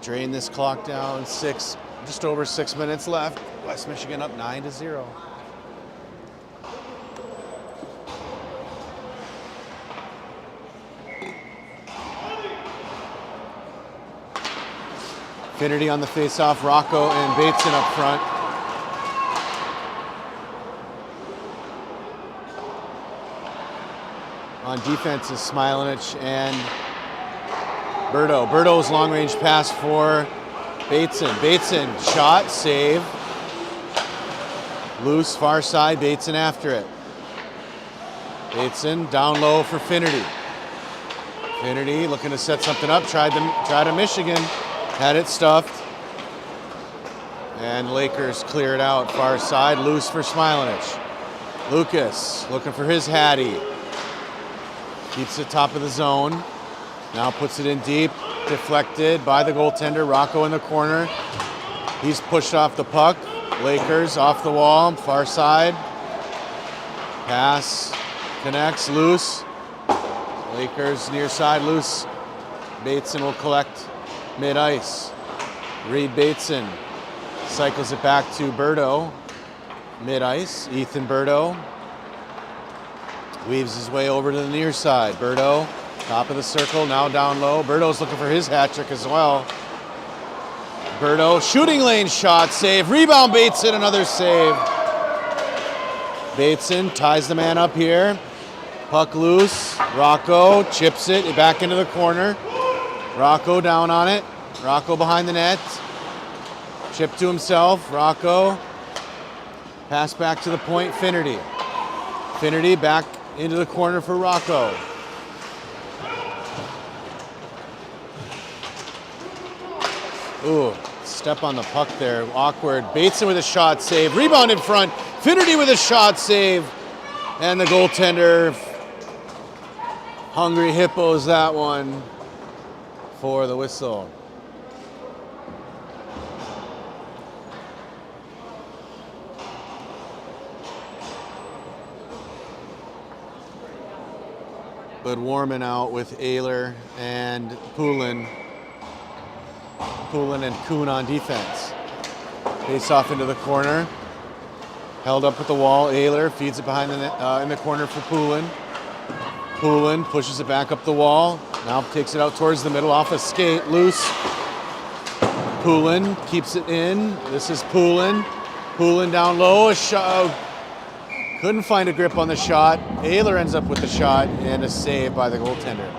Drain this clock down. Just over 6 minutes left. West Michigan up 9-0. Finnerty on the faceoff. Rocco and Bateson up front. On defense is Smilanich and Berto. Berto's long-range pass for Bateson. Bateson, shot, save. Loose, far side, Bateson after it. Bateson down low for Finnerty. Finnerty looking to set something up. Tried to Michigan. Had it stuffed. And Lakers clear it out. Far side, loose for Smilanich. Lucas looking for his Hattie. Keeps it top of the zone. Now puts it in deep. Deflected by the goaltender. Rocco in the corner. He's pushed off the puck. Lakers off the wall. Far side. Pass. Connects. Loose. Lakers near side. Loose. Bateson will collect mid-ice. Reed Bateson cycles it back to Berto. Mid-ice. Ethan Berto. Weaves his way over to the near side. Berto, top of the circle, now down low. Berto's looking for his hat trick as well. Berto, shooting lane shot, save. Rebound Bateson, another save. Bateson ties the man up here. Puck loose. Rocco chips it back into the corner. Rocco down on it. Rocco behind the net. Chip to himself. Rocco. Pass back to the point. Finnerty. Finnerty back into the corner for Rocco. Ooh, step on the puck there. Awkward. Bateson with a shot save. Rebound in front. Finnerty with a shot save. And the goaltender, Hungry Hippos, that one for the whistle. But Warman out with Ayler and Poulin. Poulin and Kuhn on defense. Face off into the corner. Held up with the wall. Ayler feeds it behind the net, in the corner for Poulin. Poulin pushes it back up the wall. Now takes it out towards the middle off a skate. Loose. Poulin keeps it in. This is Poulin. Poulin down low. A shot. Couldn't find a grip on the shot. Ayler ends up with the shot and a save by the goaltender.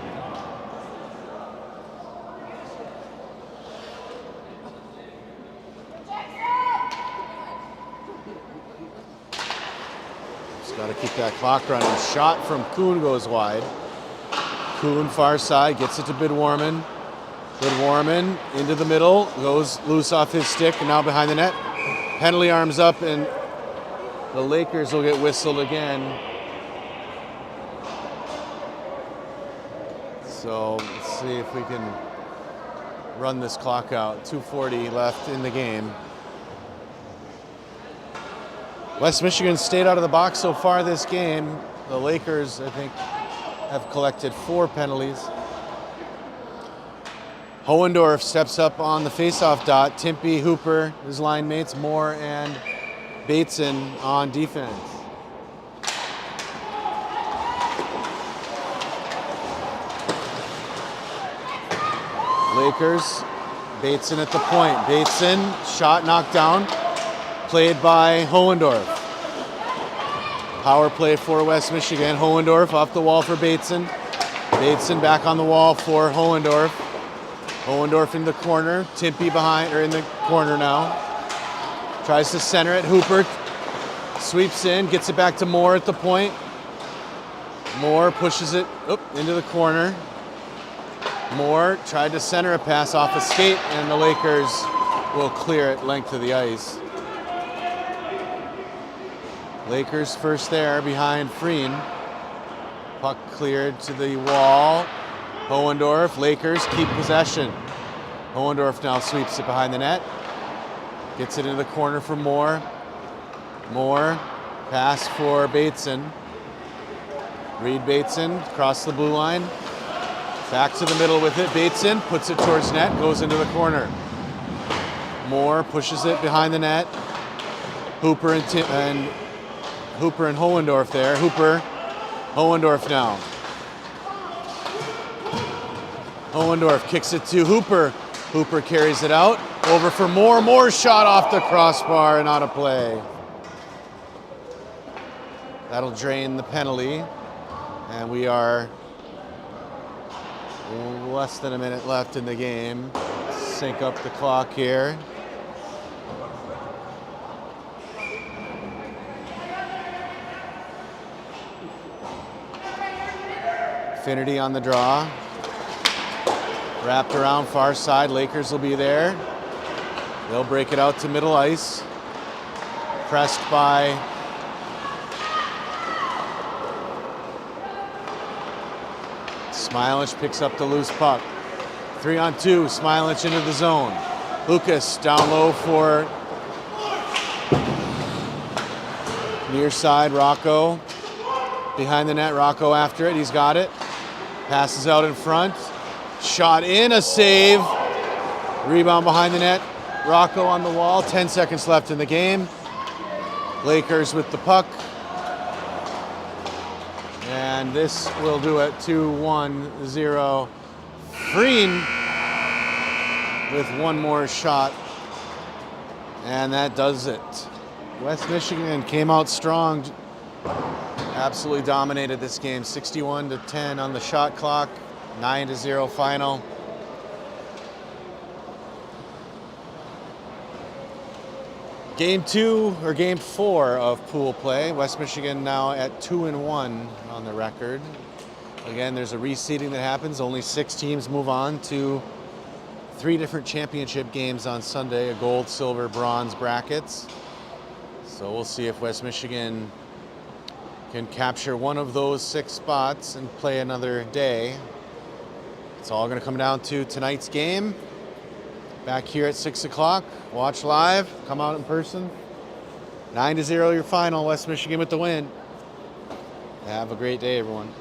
Just got to keep that clock running. Shot from Kuhn goes wide. Kuhn far side gets it to Bidwarman. Bidwarman into the middle, goes loose off his stick and now behind the net. Penalty arms up and the Lakers will get whistled again. So let's see if we can run this clock out. 2:40 left in the game. West Michigan stayed out of the box so far this game. The Lakers, I think, have collected 4 penalties. Hohendorf steps up on the faceoff dot. Timpey, Hooper, his line mates, Moore and Bateson on defense. Lakers, Bateson at the point. Bateson, shot knocked down, played by Hohendorf. Power play for West Michigan. Hohendorf off the wall for Bateson. Bateson back on the wall for Hohendorf. Hohendorf in the corner. Timpey behind, or in the corner now. Tries to center it. Hooper sweeps in, gets it back to Moore at the point. Moore pushes it into the corner. Moore tried to center a pass off a skate, and the Lakers will clear it length of the ice. Lakers first there behind Freen. Puck cleared to the wall. Hohendorf, Lakers keep possession. Hohendorf now sweeps it behind the net. Gets it into the corner for Moore. Moore, pass for Bateson. Reed Bateson across the blue line. Back to the middle with it. Bateson puts it towards net, goes into the corner. Moore pushes it behind the net. Hooper and Hohendorf there. Hohendorf now. Hohendorf kicks it to Hooper. Hooper carries it out. Over for Moore. Moore shot off the crossbar and out of play. That'll drain the penalty. And we are less than a minute left in the game. Sync up the clock here. Finnerty on the draw. Wrapped around far side. Lakers will be there. They'll break it out to middle ice. Pressed by Smilich, picks up the loose puck. 3-on-2, Smilich into the zone. Lucas down low for near side, Rocco. Behind the net, Rocco after it, he's got it. Passes out in front. Shot in, a save. Rebound behind the net. Rocco on the wall, 10 seconds left in the game. Lakers with the puck. And this will do it, 2-1-0. Freen with one more shot. And that does it. West Michigan came out strong. Absolutely dominated this game. 61-10 on the shot clock. 9-0 final. Game 2 or game 4 of pool play. West Michigan now at 2-1 on the record. Again, there's a reseeding that happens. Only 6 teams move on to 3 different championship games on Sunday, a gold, silver, bronze brackets. So we'll see if West Michigan can capture one of those 6 spots and play another day. It's all going to come down to tonight's game. Back here at 6 o'clock. Watch live. Come out in person. 9-0 your final. West Michigan with the win. Have a great day, everyone.